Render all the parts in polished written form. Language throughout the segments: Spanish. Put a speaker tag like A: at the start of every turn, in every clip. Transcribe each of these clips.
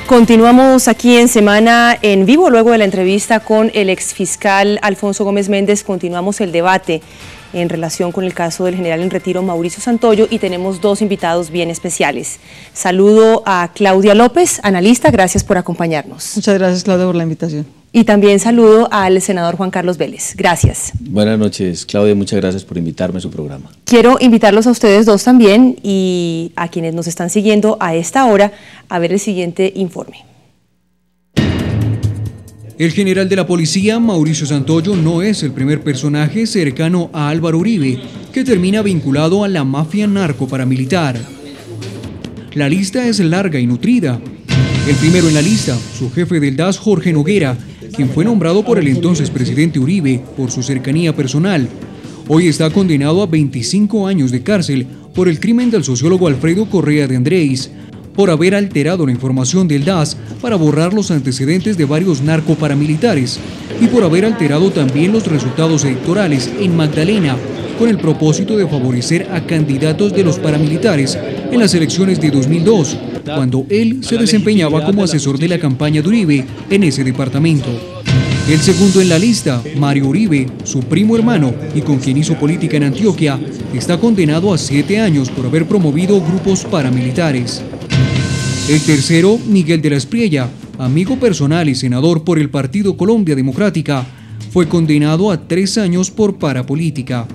A: Continuamos aquí en Semana en Vivo, luego de la entrevista con el exfiscal Alfonso Gómez Méndez. Continuamos el debate en relación con el caso del general en retiro Mauricio Santoyo y tenemos dos invitados bien especiales. Saludo a Claudia López, analista, gracias por acompañarnos.
B: Muchas gracias, Claudia, por la invitación.
A: Y también saludo al senador Juan Carlos Vélez. Gracias.
C: Buenas noches, Claudia, muchas gracias por invitarme a su programa.
A: Quiero invitarlos a ustedes dos también y a quienes nos están siguiendo a esta hora a ver el siguiente informe.
D: El general de la policía, Mauricio Santoyo, no es el primer personaje cercano a Álvaro Uribe que termina vinculado a la mafia narcoparamilitar. La lista es larga y nutrida. El primero en la lista, su jefe del DAS, Jorge Noguera, quien fue nombrado por el entonces presidente Uribe por su cercanía personal. Hoy está condenado a 25 años de cárcel por el crimen del sociólogo Alfredo Correa de Andrés, por haber alterado la información del DAS para borrar los antecedentes de varios narcoparamilitares y por haber alterado también los resultados electorales en Magdalena con el propósito de favorecer a candidatos de los paramilitares en las elecciones de 2002, cuando él se desempeñaba como asesor de la campaña de Uribe en ese departamento. El segundo en la lista, Mario Uribe, su primo hermano y con quien hizo política en Antioquia, está condenado a 7 años por haber promovido grupos paramilitares. El tercero, Miguel de la Espriella, amigo personal y senador por el Partido Colombia Democrática, fue condenado a 3 años por parapolítica.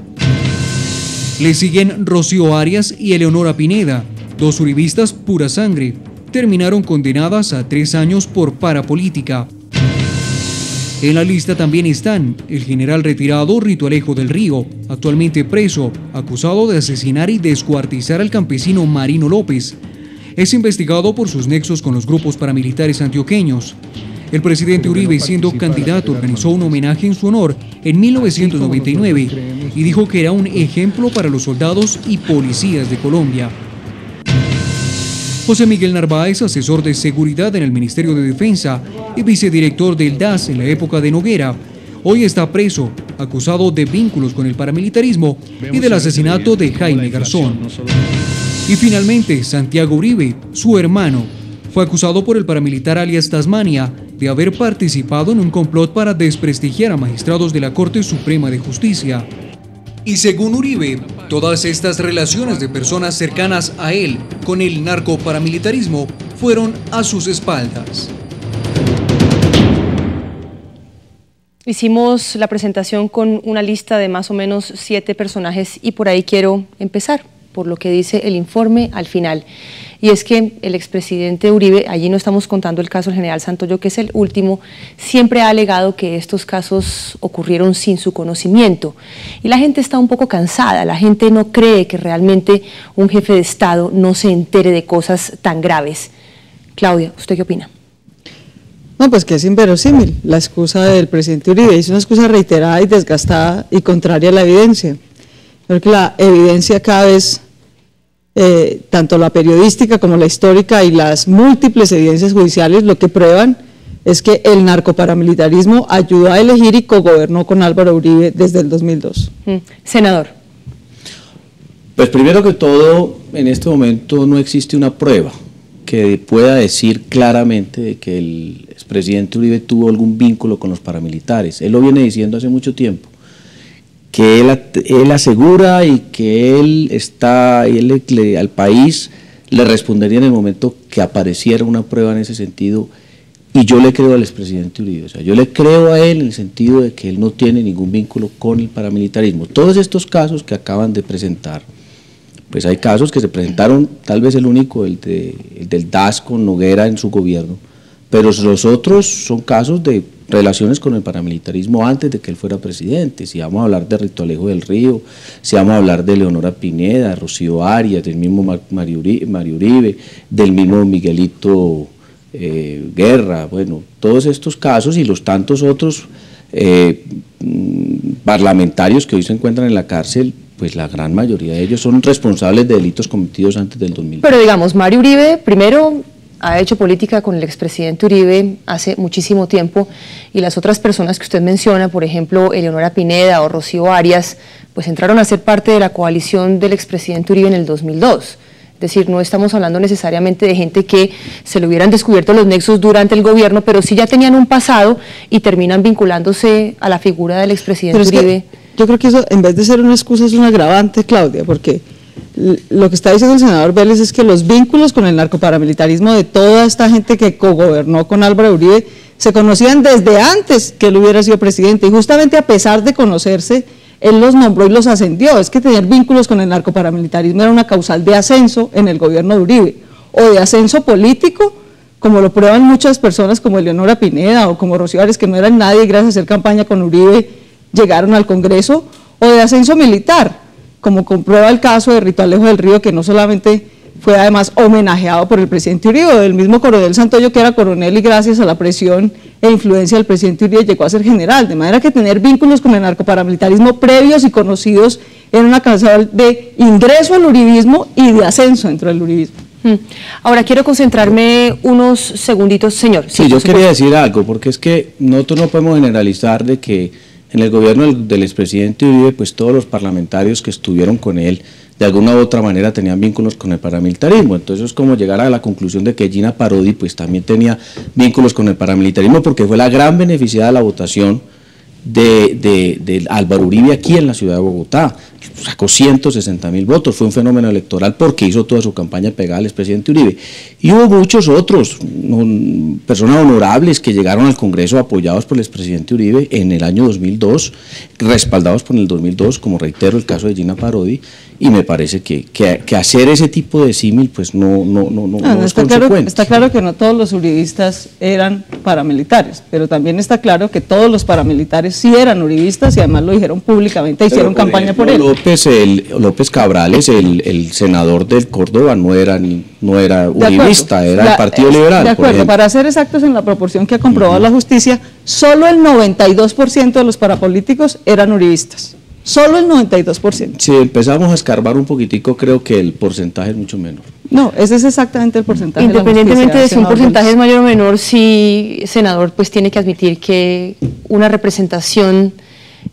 D: Le siguen Rocío Arias y Eleonora Pineda, dos uribistas pura sangre, terminaron condenadas a 3 años por parapolítica. En la lista también están el general retirado Rito Alejo del Río, actualmente preso, acusado de asesinar y descuartizar al campesino Marino López. Es investigado por sus nexos con los grupos paramilitares antioqueños. El presidente Uribe, siendo candidato, organizó un homenaje en su honor en 1999 y dijo que era un ejemplo para los soldados y policías de Colombia. José Miguel Narváez, asesor de seguridad en el Ministerio de Defensa y vicedirector del DAS en la época de Noguera, hoy está preso, acusado de vínculos con el paramilitarismo y del asesinato de Jaime Garzón. Y finalmente, Santiago Uribe, su hermano, fue acusado por el paramilitar alias Tasmania de haber participado en un complot para desprestigiar a magistrados de la Corte Suprema de Justicia. Y según Uribe, todas estas relaciones de personas cercanas a él con el narcoparamilitarismo fueron a sus espaldas.
A: Hicimos la presentación con una lista de más o menos 7 personajes y por ahí quiero empezar, por lo que dice el informe al final. Y es que el expresidente Uribe, allí no estamos contando el caso del general Santoyo, que es el último, siempre ha alegado que estos casos ocurrieron sin su conocimiento. Y la gente está un poco cansada, la gente no cree que realmente un jefe de Estado no se entere de cosas tan graves. Claudia, ¿usted qué opina?
B: No, pues que es inverosímil. La excusa del presidente Uribe es una excusa reiterada y desgastada y contraria a la evidencia. Creo que la evidencia cada vez, tanto la periodística como la histórica y las múltiples evidencias judiciales, lo que prueban es que el narcoparamilitarismo ayudó a elegir y cogobernó con Álvaro Uribe desde el 2002.
A: Senador.
C: Pues primero que todo, en este momento no existe una prueba que pueda decir claramente de que el expresidente Uribe tuvo algún vínculo con los paramilitares. Él lo viene diciendo hace mucho tiempo, que él asegura y que al país le respondería en el momento que apareciera una prueba en ese sentido, y yo le creo al expresidente Uribe, o sea, yo le creo a él en el sentido de que él no tiene ningún vínculo con el paramilitarismo. Todos estos casos que acaban de presentar, pues hay casos que se presentaron, tal vez el único, el del DAS con Noguera en su gobierno, pero los otros son casos de relaciones con el paramilitarismo antes de que él fuera presidente. Si vamos a hablar de Rito Alejo del Río, si vamos a hablar de Eleonora Pineda, Rocío Arias, del mismo Mario Uribe, del mismo Miguelito Guerra, bueno, todos estos casos y los tantos otros parlamentarios que hoy se encuentran en la cárcel, pues la gran mayoría de ellos son responsables de delitos cometidos antes del 2000.
A: Pero digamos, Mario Uribe, primero, ha hecho política con el expresidente Uribe hace muchísimo tiempo y las otras personas que usted menciona, por ejemplo, Eleonora Pineda o Rocío Arias, pues entraron a ser parte de la coalición del expresidente Uribe en el 2002. decir, no estamos hablando necesariamente de gente que se le hubieran descubierto los nexos durante el gobierno, pero sí ya tenían un pasado y terminan vinculándose a la figura del expresidente Uribe.
B: Yo creo que eso, en vez de ser una excusa, es un agravante, Claudia, porque lo que está diciendo el senador Vélez es que los vínculos con el narcoparamilitarismo de toda esta gente que cogobernó con Álvaro Uribe se conocían desde antes que él hubiera sido presidente, y justamente a pesar de conocerse, él los nombró y los ascendió. Es que tener vínculos con el narcoparamilitarismo era una causal de ascenso en el gobierno de Uribe, o de ascenso político, como lo prueban muchas personas como Eleonora Pineda o como Rocío Arias, que no eran nadie y gracias a hacer campaña con Uribe llegaron al Congreso, o de ascenso militar, como comprueba el caso de Rito Alejo del Río, que no solamente fue además homenajeado por el presidente Uribe, del mismo coronel Santoyo, que era coronel y gracias a la presión e influencia del presidente Uribe llegó a ser general, de manera que tener vínculos con el narcoparamilitarismo previos y conocidos era una causal de ingreso al uribismo y de ascenso dentro del uribismo.
A: Ahora quiero concentrarme unos segunditos, señor.
C: Sí, yo quería decir algo, porque es que nosotros no podemos generalizar de que en el gobierno del expresidente Uribe, pues todos los parlamentarios que estuvieron con él, de alguna u otra manera tenían vínculos con el paramilitarismo. Entonces es como llegar a la conclusión de que Gina Parodi pues también tenía vínculos con el paramilitarismo, porque fue la gran beneficiada de la votación de Álvaro Uribe aquí en la ciudad de Bogotá. Sacó 160.000 votos, fue un fenómeno electoral porque hizo toda su campaña pegada al expresidente Uribe. Y hubo muchos otros, personas honorables que llegaron al Congreso apoyados por el expresidente Uribe en el año 2002, respaldados por el 2002, como reitero el caso de Gina Parodi, y me parece que hacer ese tipo de símil pues no es consecuente.
B: Está claro que no todos los uribistas eran paramilitares, pero también está claro que todos los paramilitares sí eran uribistas y además lo dijeron públicamente, hicieron campaña por él.
C: López Cabrales, el senador del Córdoba, no era uribista, era del Partido Liberal.
B: De acuerdo, para ser exactos en la proporción que ha comprobado la justicia, solo el 92% de los parapolíticos eran uribistas. Solo el 92%.
C: Si empezamos a escarbar un poquitico, creo que el porcentaje es mucho menor.
B: No, ese es exactamente el porcentaje.
A: Independientemente de si un porcentaje es mayor o menor, sí, senador, pues tiene que admitir que una representación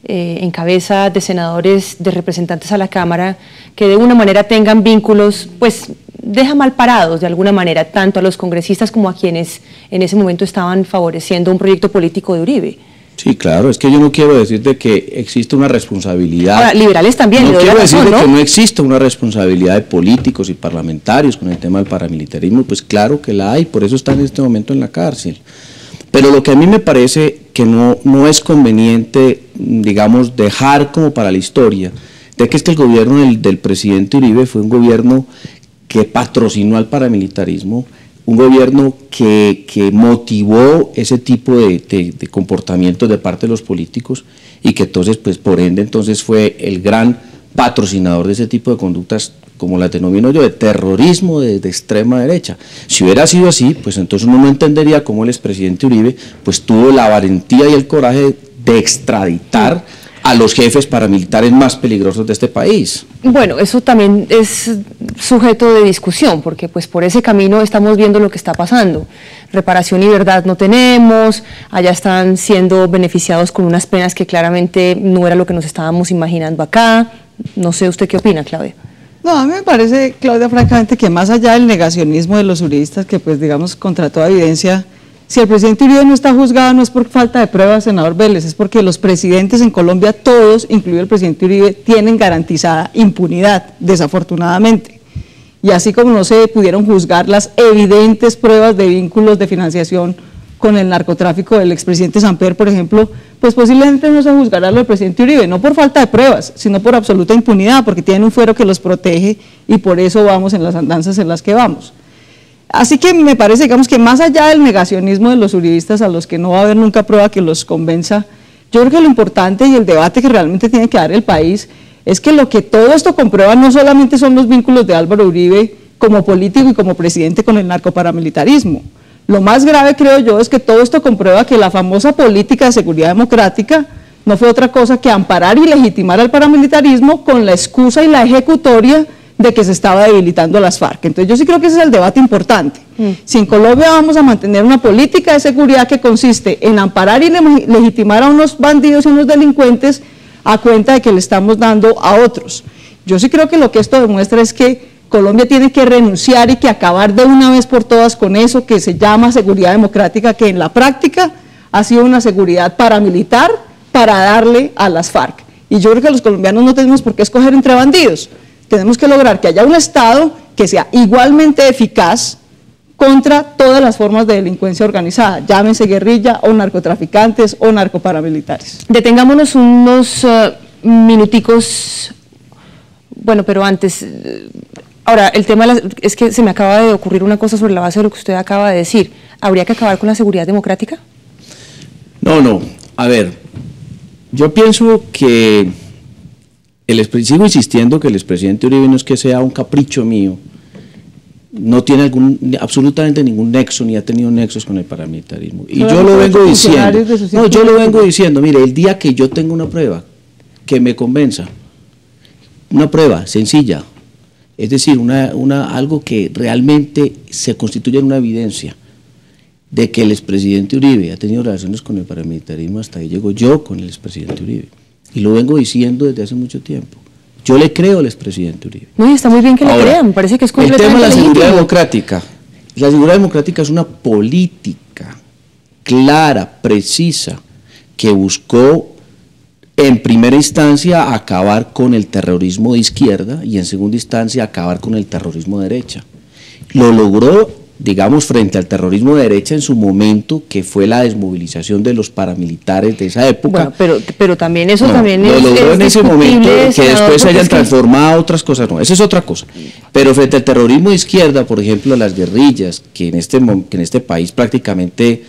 A: en cabeza de senadores, de representantes a la Cámara, que de una manera tengan vínculos, pues deja mal parados de alguna manera, tanto a los congresistas como a quienes en ese momento estaban favoreciendo un proyecto político de Uribe.
C: Sí, claro, es que yo no quiero decir de que existe una responsabilidad.
A: Ahora, liberales también.
C: No quiero decir de que no existe una responsabilidad de políticos y parlamentarios con el tema del paramilitarismo, pues claro que la hay, por eso está en este momento en la cárcel. Pero lo que a mí me parece que no es conveniente, digamos, dejar como para la historia, de que es que el gobierno del presidente Uribe fue un gobierno que patrocinó al paramilitarismo, un gobierno que motivó ese tipo de comportamientos de parte de los políticos y que entonces, pues por ende, entonces fue el gran patrocinador de ese tipo de conductas, como las denomino yo, de terrorismo de extrema derecha. Si hubiera sido así, pues entonces uno no entendería cómo el expresidente Uribe pues tuvo la valentía y el coraje de extraditar a los jefes paramilitares más peligrosos de este país.
A: Bueno, eso también es sujeto de discusión, porque pues por ese camino estamos viendo lo que está pasando. Reparación y verdad no tenemos, allá están siendo beneficiados con unas penas que claramente no era lo que nos estábamos imaginando acá. No sé, ¿usted qué opina, Claudia?
B: No, a mí me parece, Claudia, francamente, que más allá del negacionismo de los uribistas, que pues digamos contra toda evidencia, si el presidente Uribe no está juzgado no es por falta de pruebas, senador Vélez, es porque los presidentes en Colombia, todos, incluido el presidente Uribe, tienen garantizada impunidad, desafortunadamente. Y así como no se pudieron juzgar las evidentes pruebas de vínculos de financiación con el narcotráfico del expresidente Samper, por ejemplo, pues posiblemente no se juzgará lo del presidente Uribe, no por falta de pruebas, sino por absoluta impunidad, porque tienen un fuero que los protege y por eso vamos en las andanzas en las que vamos. Así que me parece, digamos, que más allá del negacionismo de los uribistas, a los que no va a haber nunca prueba que los convenza, yo creo que lo importante y el debate que realmente tiene que dar el país es que lo que todo esto comprueba no solamente son los vínculos de Álvaro Uribe como político y como presidente con el narcoparamilitarismo. Lo más grave, creo yo, es que todo esto comprueba que la famosa política de seguridad democrática no fue otra cosa que amparar y legitimar al paramilitarismo con la excusa y la ejecutoria de que se estaba debilitando las FARC. Entonces yo sí creo que ese es el debate importante. Si en Colombia vamos a mantener una política de seguridad que consiste en amparar y legitimar a unos bandidos y unos delincuentes a cuenta de que le estamos dando a otros. Yo sí creo que lo que esto demuestra es que Colombia tiene que renunciar y que acabar de una vez por todas con eso que se llama seguridad democrática, que en la práctica ha sido una seguridad paramilitar para darle a las FARC. Y yo creo que los colombianos no tenemos por qué escoger entre bandidos. Tenemos que lograr que haya un Estado que sea igualmente eficaz contra todas las formas de delincuencia organizada, llámense guerrilla o narcotraficantes o narcoparamilitares.
A: Detengámonos unos minuticos, bueno, pero antes, ahora el tema es que se me acaba de ocurrir una cosa sobre la base de lo que usted acaba de decir. ¿Habría que acabar con la seguridad democrática?
C: No, a ver, yo pienso que sigo insistiendo que el expresidente Uribe no es que sea un capricho mío, no tiene absolutamente ningún nexo, ni ha tenido nexos con el paramilitarismo. Y yo lo vengo diciendo, mire, el día que yo tenga una prueba que me convenza, una prueba sencilla, es decir, algo que realmente se constituya en una evidencia de que el expresidente Uribe ha tenido relaciones con el paramilitarismo, hasta ahí llego yo con el expresidente Uribe. Y lo vengo diciendo desde hace mucho tiempo. Yo le creo al expresidente Uribe.
A: No, y está muy bien que le crean, parece que es completamente
C: el tema de la seguridad
A: legítimo.
C: democrática. La seguridad democrática es una política clara, precisa, que buscó en primera instancia acabar con el terrorismo de izquierda y en segunda instancia acabar con el terrorismo de derecha. Lo logró, digamos, frente al terrorismo de derecha en su momento, que fue la desmovilización de los paramilitares de esa época.
A: Bueno, pero también eso también
C: lo logró en ese momento, que después se hayan transformado otras cosas, no, esa es otra cosa. Pero frente al terrorismo de izquierda, por ejemplo, las guerrillas, que en este país prácticamente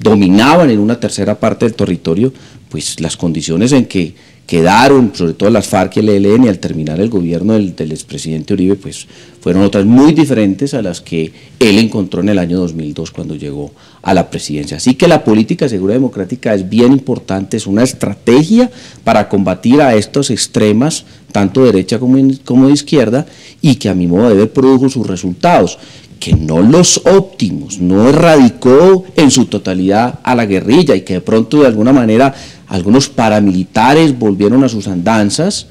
C: dominaban en una tercera parte del territorio, pues las condiciones en que quedaron, sobre todo las FARC y el ELN, al terminar el gobierno del expresidente Uribe, pues fueron otras muy diferentes a las que él encontró en el año 2002 cuando llegó a la presidencia. Así que la política de seguridad democrática es bien importante, es una estrategia para combatir a estos extremas, tanto de derecha como de izquierda, y que a mi modo de ver produjo sus resultados, que no los óptimos, no erradicó en su totalidad a la guerrilla y que de pronto de alguna manera algunos paramilitares volvieron a sus andanzas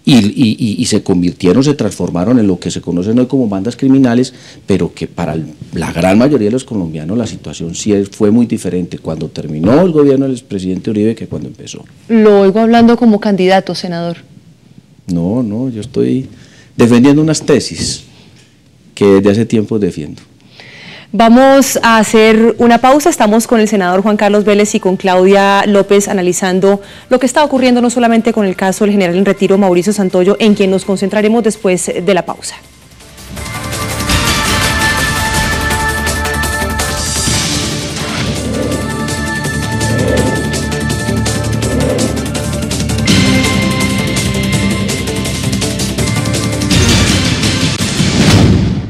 C: y se transformaron en lo que se conocen hoy como bandas criminales, pero que para la gran mayoría de los colombianos la situación sí fue muy diferente cuando terminó el gobierno del expresidente Uribe que cuando empezó.
A: Lo oigo hablando como candidato, senador.
C: No, yo estoy defendiendo unas tesis que desde hace tiempo defiendo.
A: Vamos a hacer una pausa, estamos con el senador Juan Carlos Vélez y con Claudia López analizando lo que está ocurriendo no solamente con el caso del general en retiro Mauricio Santoyo, en quien nos concentraremos después de la pausa.